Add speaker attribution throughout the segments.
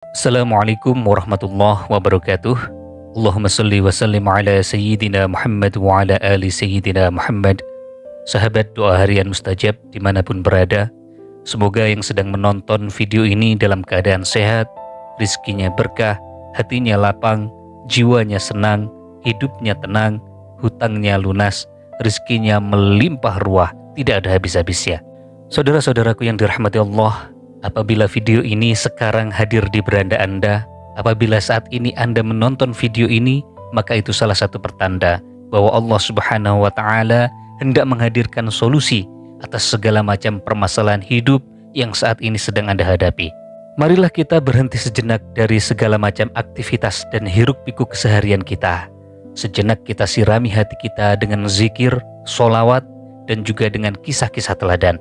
Speaker 1: Assalamualaikum warahmatullahi wabarakatuh. Allahumma salli wa sallim ala Sayyidina Muhammad wa ala ali Sayyidina Muhammad. Sahabat doa harian mustajab dimanapun berada, semoga yang sedang menonton video ini dalam keadaan sehat, rizkinya berkah, hatinya lapang, jiwanya senang, hidupnya tenang, hutangnya lunas, rizkinya melimpah ruah, tidak ada habis-habisnya. Saudara-saudaraku yang dirahmati Allah, apabila video ini sekarang hadir di beranda Anda, apabila saat ini Anda menonton video ini, maka itu salah satu pertanda bahwa Allah Subhanahu wa Ta'ala hendak menghadirkan solusi atas segala macam permasalahan hidup yang saat ini sedang Anda hadapi. Marilah kita berhenti sejenak dari segala macam aktivitas dan hiruk-pikuk keseharian kita. Sejenak kita sirami hati kita dengan zikir, sholawat, dan juga dengan kisah-kisah teladan.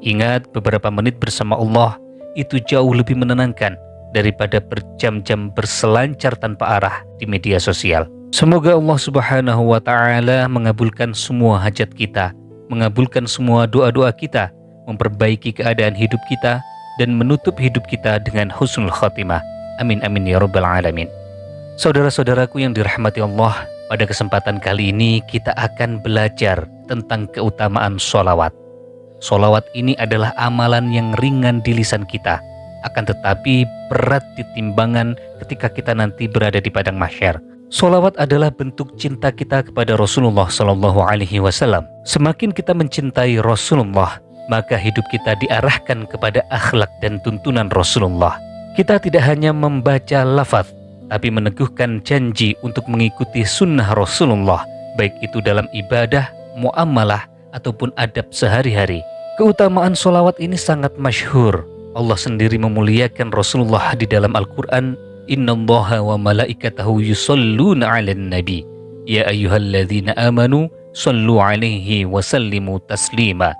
Speaker 1: Ingat, beberapa menit bersama Allah itu jauh lebih menenangkan daripada berjam-jam berselancar tanpa arah di media sosial. Semoga Allah Subhanahu wa Ta'ala mengabulkan semua hajat kita, mengabulkan semua doa-doa kita, memperbaiki keadaan hidup kita, dan menutup hidup kita dengan husnul khatimah. Amin amin ya rabbal alamin. Saudara-saudaraku yang dirahmati Allah, pada kesempatan kali ini kita akan belajar tentang keutamaan sholawat. Sholawat ini adalah amalan yang ringan di lisan kita, akan tetapi berat di timbangan ketika kita nanti berada di padang mahsyar. Sholawat adalah bentuk cinta kita kepada Rasulullah SAW. Semakin kita mencintai Rasulullah, maka hidup kita diarahkan kepada akhlak dan tuntunan Rasulullah. Kita tidak hanya membaca lafaz, tapi meneguhkan janji untuk mengikuti sunnah Rasulullah, baik itu dalam ibadah, muamalah, ataupun adab sehari-hari. Keutamaan sholawat ini sangat masyhur. Allah sendiri memuliakan Rasulullah di dalam Al-Quran. Innallaha wa malaikatahu yusalluna 'alan nabi ya ayyuhalladzina amanu sallu 'alaihi wa sallimu taslima.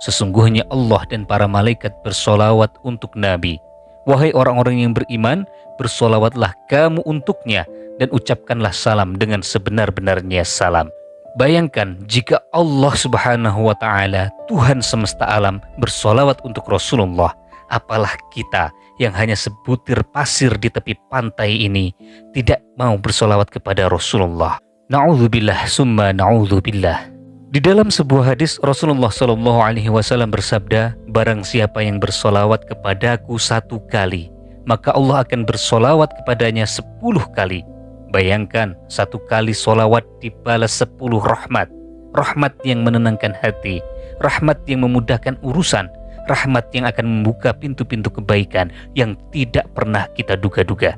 Speaker 1: Sesungguhnya Allah dan para malaikat bersolawat untuk Nabi. Wahai orang-orang yang beriman, bersolawatlah kamu untuknya dan ucapkanlah salam dengan sebenar-benarnya salam. Bayangkan jika Allah Subhanahu wa Ta'ala, Tuhan semesta alam, bersolawat untuk Rasulullah, apalah kita yang hanya sebutir pasir di tepi pantai ini tidak mau bersolawat kepada Rasulullah. Na'udzubillah summa na'udzubillah. Di dalam sebuah hadis Rasulullah SAW bersabda, barang siapa yang bersolawat kepadaku 1 kali, maka Allah akan bersolawat kepadanya 10 kali. Bayangkan, 1 kali solawat dibalas 10 rahmat. Rahmat yang menenangkan hati, rahmat yang memudahkan urusan, rahmat yang akan membuka pintu-pintu kebaikan yang tidak pernah kita duga-duga.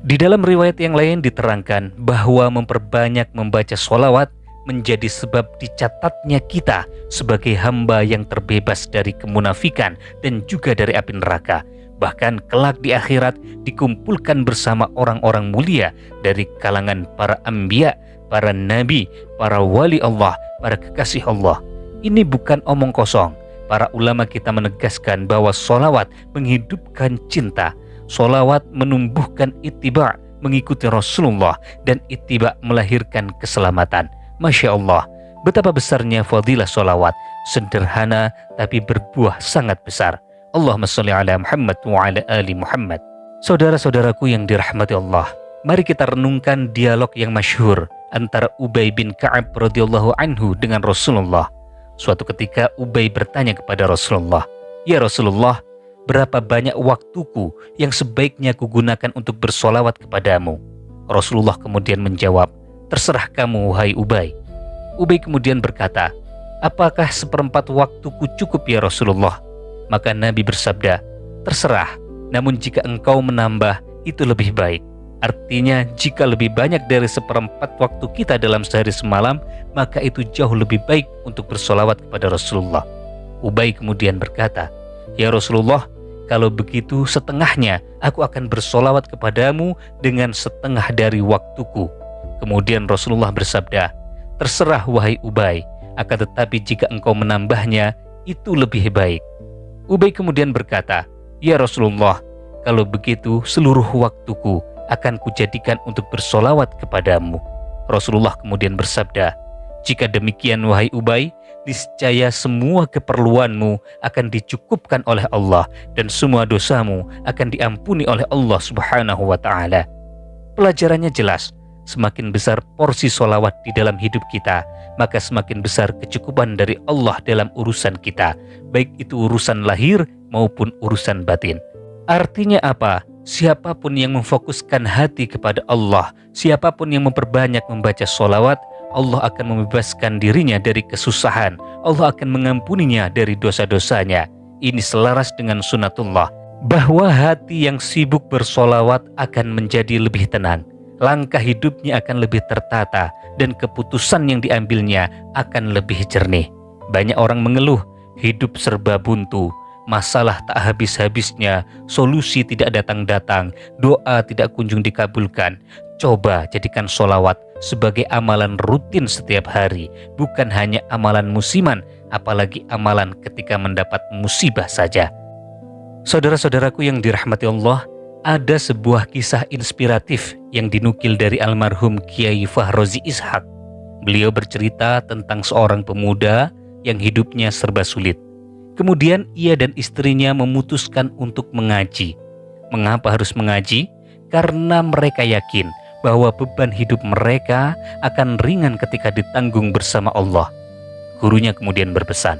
Speaker 1: Di dalam riwayat yang lain diterangkan bahwa memperbanyak membaca solawat menjadi sebab dicatatnya kita sebagai hamba yang terbebas dari kemunafikan dan juga dari api neraka. Bahkan kelak di akhirat dikumpulkan bersama orang-orang mulia dari kalangan para anbiya, para nabi, para wali Allah, para kekasih Allah. Ini bukan omong kosong. Para ulama kita menegaskan bahwa sholawat menghidupkan cinta. Sholawat menumbuhkan ittiba', mengikuti Rasulullah, dan ittiba' melahirkan keselamatan. Masya Allah, betapa besarnya fadilah sholawat. Sederhana tapi berbuah sangat besar. Allahumma sholli ala Muhammad wa ala ali Muhammad. Saudara-saudaraku yang dirahmati Allah, mari kita renungkan dialog yang masyhur antara Ubay bin Ka'ab radhiyallahu anhu dengan Rasulullah. Suatu ketika Ubay bertanya kepada Rasulullah, "Ya Rasulullah, berapa banyak waktuku yang sebaiknya kugunakan untuk bersolawat kepadamu?" Rasulullah kemudian menjawab, "Terserah kamu, wahai Ubay." Ubay kemudian berkata, "Apakah 1/4 waktuku cukup ya Rasulullah?" Maka Nabi bersabda, "Terserah, namun jika engkau menambah, itu lebih baik." Artinya, jika lebih banyak dari 1/4 waktu kita dalam sehari semalam, maka itu jauh lebih baik untuk bersolawat kepada Rasulullah. Ubay kemudian berkata, "Ya Rasulullah, kalau begitu setengahnya aku akan bersolawat kepadamu dengan setengah dari waktuku." Kemudian Rasulullah bersabda, "Terserah wahai Ubay, akan tetapi jika engkau menambahnya, itu lebih baik." Ubay kemudian berkata, "Ya Rasulullah, kalau begitu seluruh waktuku akan kujadikan untuk bersolawat kepadamu." Rasulullah kemudian bersabda, Jika demikian wahai Ubay, niscaya semua keperluanmu akan dicukupkan oleh Allah dan semua dosamu akan diampuni oleh Allah Subhanahu wa ta'ala. Pelajarannya jelas, semakin besar porsi sholawat di dalam hidup kita, maka semakin besar kecukupan dari Allah dalam urusan kita, baik itu urusan lahir maupun urusan batin. Artinya apa? Siapapun yang memfokuskan hati kepada Allah, siapapun yang memperbanyak membaca sholawat, Allah akan membebaskan dirinya dari kesusahan, Allah akan mengampuninya dari dosa-dosanya. Ini selaras dengan sunatullah, bahwa hati yang sibuk bersolawat akan menjadi lebih tenang, langkah hidupnya akan lebih tertata, dan keputusan yang diambilnya akan lebih jernih. Banyak orang mengeluh, hidup serba buntu, masalah tak habis-habisnya, solusi tidak datang-datang, doa tidak kunjung dikabulkan. Coba jadikan sholawat sebagai amalan rutin setiap hari, bukan hanya amalan musiman, apalagi amalan ketika mendapat musibah saja. Saudara-saudaraku yang dirahmati Allah, ada sebuah kisah inspiratif yang dinukil dari almarhum Kiai Fahrozi Ishak. Beliau bercerita tentang seorang pemuda yang hidupnya serba sulit. Kemudian ia dan istrinya memutuskan untuk mengaji. Mengapa harus mengaji? Karena mereka yakin bahwa beban hidup mereka akan ringan ketika ditanggung bersama Allah. Gurunya kemudian berpesan,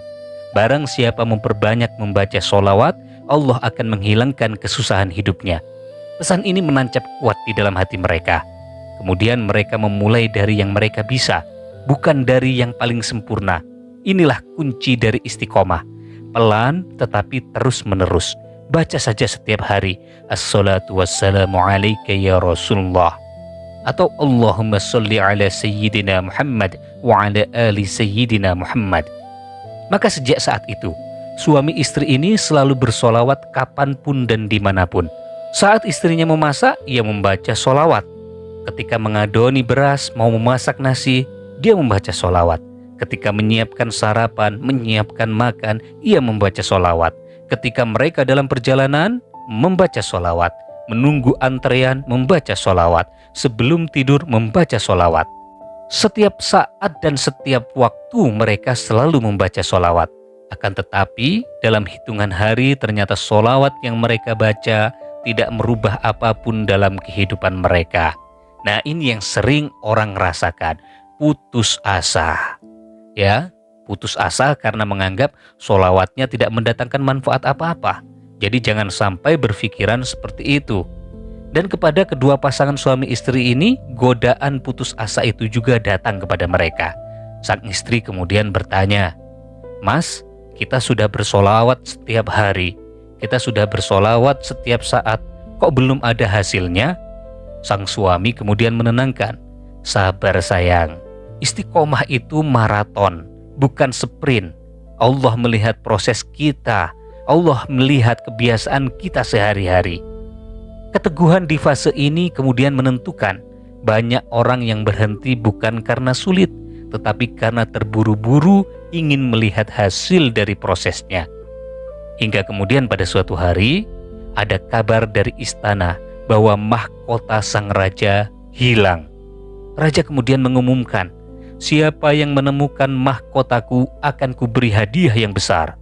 Speaker 1: barang siapa memperbanyak membaca sholawat, Allah akan menghilangkan kesusahan hidupnya. Pesan ini menancap kuat di dalam hati mereka. Kemudian mereka memulai dari yang mereka bisa, bukan dari yang paling sempurna. Inilah kunci dari istiqomah. Pelan tetapi terus menerus. Baca saja setiap hari, Assalatu wassalamu alaika ya Rasulullah, atau Allahumma sholli ala Sayyidina Muhammad wa ala ali Sayyidina Muhammad. Maka sejak saat itu, suami istri ini selalu bersolawat kapanpun dan dimanapun. Saat istrinya memasak, ia membaca solawat. Ketika mengadoni beras, mau memasak nasi, dia membaca solawat. Ketika menyiapkan sarapan, menyiapkan makan, ia membaca solawat. Ketika mereka dalam perjalanan, membaca solawat. Menunggu antrean, membaca solawat. Sebelum tidur, membaca solawat. Setiap saat dan setiap waktu mereka selalu membaca solawat. Akan tetapi, dalam hitungan hari ternyata solawat yang mereka baca tidak merubah apapun dalam kehidupan mereka. Nah, ini yang sering orang rasakan, putus asa. Ya, putus asa karena menganggap solawatnya tidak mendatangkan manfaat apa-apa. Jadi jangan sampai berpikiran seperti itu. Dan kepada kedua pasangan suami istri ini, godaan putus asa itu juga datang kepada mereka. Sang istri kemudian bertanya, "Mas, kita sudah bersolawat setiap hari, kita sudah bersolawat setiap saat, kok belum ada hasilnya?" Sang suami kemudian menenangkan, "Sabar sayang, istiqomah itu maraton, bukan sprint. Allah melihat proses kita, Allah melihat kebiasaan kita sehari-hari." Keteguhan di fase ini kemudian menentukan banyak orang yang berhenti bukan karena sulit, tetapi karena terburu-buru ingin melihat hasil dari prosesnya. Hingga kemudian pada suatu hari, ada kabar dari istana bahwa mahkota sang raja hilang. Raja kemudian mengumumkan, "Siapa yang menemukan mahkotaku akan kuberi hadiah yang besar."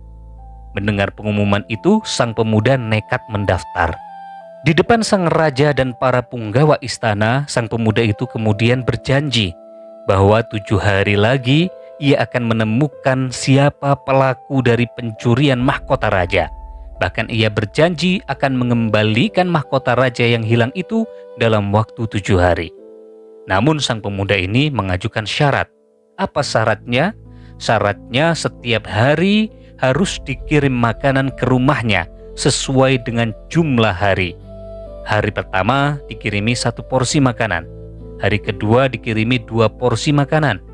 Speaker 1: Mendengar pengumuman itu, sang pemuda nekat mendaftar. Di depan sang raja dan para punggawa istana, sang pemuda itu kemudian berjanji bahwa 7 hari lagi ia akan menemukan siapa pelaku dari pencurian mahkota raja. Bahkan ia berjanji akan mengembalikan mahkota raja yang hilang itu dalam waktu 7 hari. Namun sang pemuda ini mengajukan syarat. Apa syaratnya? Syaratnya setiap hari harus dikirim makanan ke rumahnya sesuai dengan jumlah hari. Hari pertama dikirimi 1 porsi makanan. Hari kedua dikirimi 2 porsi makanan.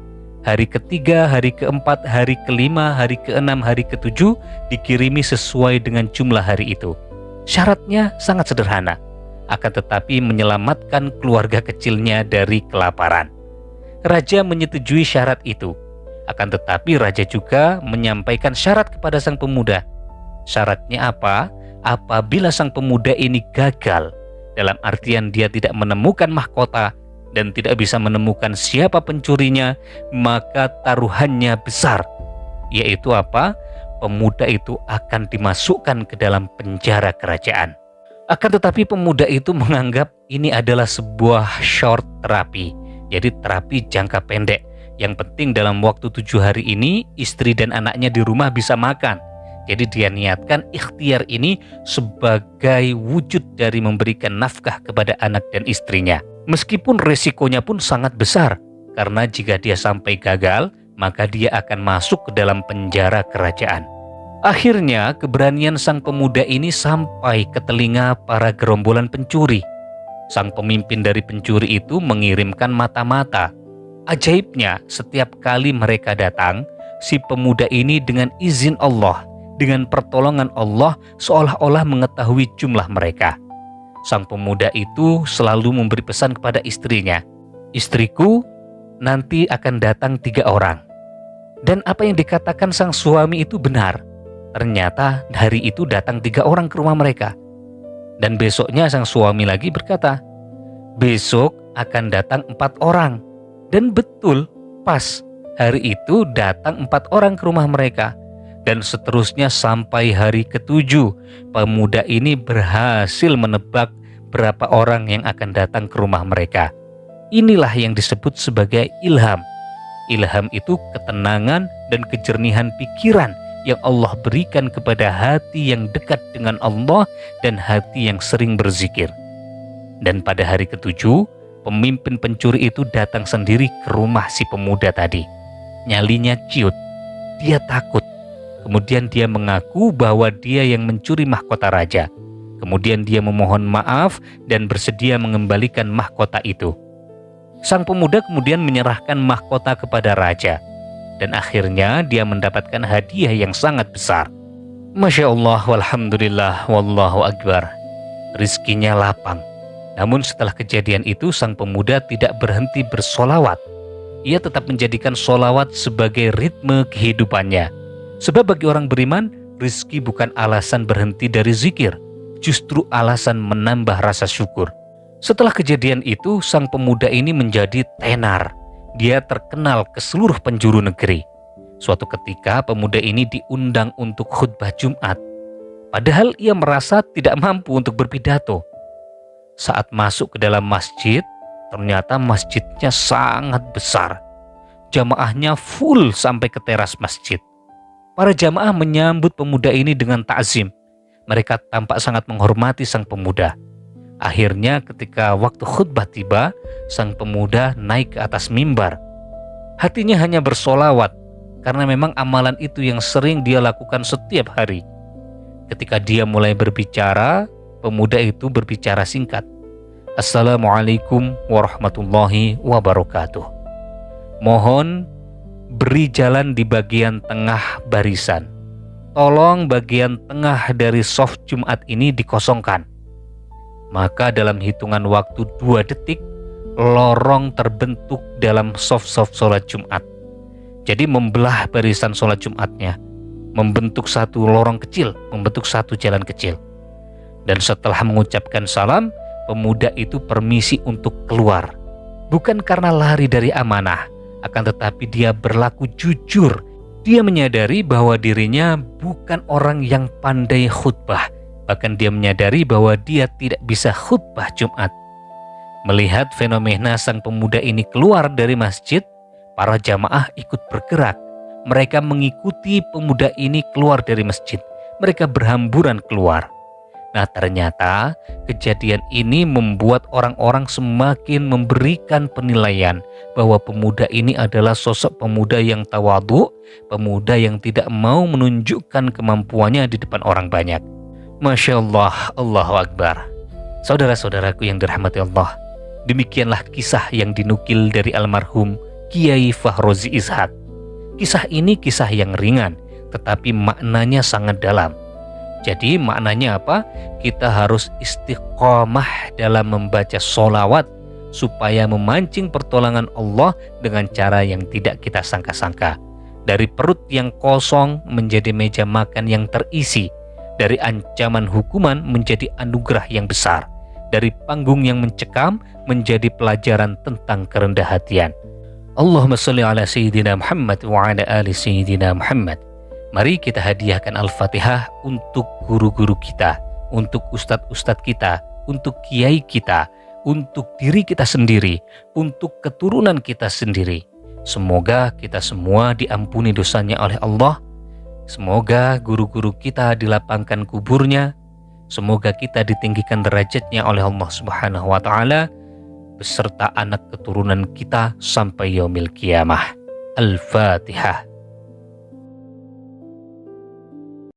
Speaker 1: Hari ketiga, hari keempat, hari kelima, hari keenam, hari ketujuh dikirimi sesuai dengan jumlah hari itu. Syaratnya sangat sederhana, akan tetapi menyelamatkan keluarga kecilnya dari kelaparan. Raja menyetujui syarat itu. Akan tetapi raja juga menyampaikan syarat kepada sang pemuda. Syaratnya apa? Apabila sang pemuda ini gagal, dalam artian dia tidak menemukan mahkota, dan tidak bisa menemukan siapa pencurinya, maka taruhannya besar, yaitu apa? Pemuda itu akan dimasukkan ke dalam penjara kerajaan. Akan tetapi pemuda itu menganggap ini adalah sebuah short terapi, jadi terapi jangka pendek. Yang penting dalam waktu 7 hari ini istri dan anaknya di rumah bisa makan. Jadi dia niatkan ikhtiar ini sebagai wujud dari memberikan nafkah kepada anak dan istrinya. Meskipun resikonya pun sangat besar, karena jika dia sampai gagal, maka dia akan masuk ke dalam penjara kerajaan. Akhirnya keberanian sang pemuda ini sampai ke telinga para gerombolan pencuri. Sang pemimpin dari pencuri itu mengirimkan mata-mata. Ajaibnya, setiap kali mereka datang, si pemuda ini dengan izin Allah, dengan pertolongan Allah, seolah-olah mengetahui jumlah mereka. Sang pemuda itu selalu memberi pesan kepada istrinya, "Istriku, nanti akan datang 3 orang." Dan apa yang dikatakan sang suami itu benar. Ternyata hari itu datang 3 orang ke rumah mereka. Dan besoknya sang suami lagi berkata, "Besok akan datang 4 orang." Dan betul, pas hari itu datang 4 orang ke rumah mereka. Dan seterusnya sampai hari ke-7, pemuda ini berhasil menebak berapa orang yang akan datang ke rumah mereka. Inilah yang disebut sebagai ilham. Ilham itu ketenangan dan kejernihan pikiran yang Allah berikan kepada hati yang dekat dengan Allah dan hati yang sering berzikir. Dan pada hari ke-7, pemimpin pencuri itu datang sendiri ke rumah si pemuda tadi. Nyalinya ciut, dia takut. Kemudian dia mengaku bahwa dia yang mencuri mahkota raja. Kemudian dia memohon maaf dan bersedia mengembalikan mahkota itu. Sang pemuda kemudian menyerahkan mahkota kepada raja. Dan akhirnya dia mendapatkan hadiah yang sangat besar. Masya Allah, walhamdulillah, wallahu akbar. Rizkinya lapang. Namun setelah kejadian itu sang pemuda tidak berhenti bersolawat. Ia tetap menjadikan solawat sebagai ritme kehidupannya. Sebab bagi orang beriman, rizki bukan alasan berhenti dari zikir, justru alasan menambah rasa syukur. Setelah kejadian itu, sang pemuda ini menjadi tenar. Dia terkenal ke seluruh penjuru negeri. Suatu ketika pemuda ini diundang untuk khutbah Jumat. Padahal ia merasa tidak mampu untuk berpidato. Saat masuk ke dalam masjid, ternyata masjidnya sangat besar. Jamaahnya full sampai ke teras masjid. Para jamaah menyambut pemuda ini dengan ta'zim. Mereka tampak sangat menghormati sang pemuda. Akhirnya ketika waktu khutbah tiba, sang pemuda naik ke atas mimbar. Hatinya hanya bersolawat, karena memang amalan itu yang sering dia lakukan setiap hari. Ketika dia mulai berbicara, pemuda itu berbicara singkat. "Assalamualaikum warahmatullahi wabarakatuh. Mohon beri jalan di bagian tengah barisan. Tolong bagian tengah dari shaf Jumat ini dikosongkan." Maka dalam hitungan waktu 2 detik, lorong terbentuk dalam shaf-shaf sholat Jumat. Jadi membelah barisan sholat Jumatnya, membentuk satu lorong kecil, membentuk satu jalan kecil. Dan setelah mengucapkan salam, pemuda itu permisi untuk keluar. Bukan karena lari dari amanah, akan tetapi dia berlaku jujur. Dia menyadari bahwa dirinya bukan orang yang pandai khutbah. Bahkan dia menyadari bahwa dia tidak bisa khutbah Jumat. Melihat fenomena sang pemuda ini keluar dari masjid, para jamaah ikut bergerak. Mereka mengikuti pemuda ini keluar dari masjid. Mereka berhamburan keluar. Nah, ternyata kejadian ini membuat orang-orang semakin memberikan penilaian bahwa pemuda ini adalah sosok pemuda yang tawadhu, pemuda yang tidak mau menunjukkan kemampuannya di depan orang banyak. Masya Allah, Allahu Akbar. Saudara-saudaraku yang dirahmati Allah, demikianlah kisah yang dinukil dari almarhum Kiai Fahrozi Ishak. Kisah ini kisah yang ringan, tetapi maknanya sangat dalam. Jadi maknanya apa? Kita harus istiqomah dalam membaca sholawat supaya memancing pertolongan Allah dengan cara yang tidak kita sangka-sangka. Dari perut yang kosong menjadi meja makan yang terisi. Dari ancaman hukuman menjadi anugerah yang besar. dari panggung yang mencekam menjadi pelajaran tentang kerendah hatian. Allahumma sholli ala Sayyidina Muhammad wa ala ali Sayyidina Muhammad. Mari kita hadiahkan Al-Fatihah untuk guru-guru kita, untuk ustadz-ustadz kita, untuk kiai kita, untuk diri kita sendiri, untuk keturunan kita sendiri. Semoga kita semua diampuni dosanya oleh Allah. Semoga guru-guru kita dilapangkan kuburnya. Semoga kita ditinggikan derajatnya oleh Allah Subhanahu wa Ta'ala beserta anak keturunan kita sampai yaumil qiyamah. Al-Fatihah.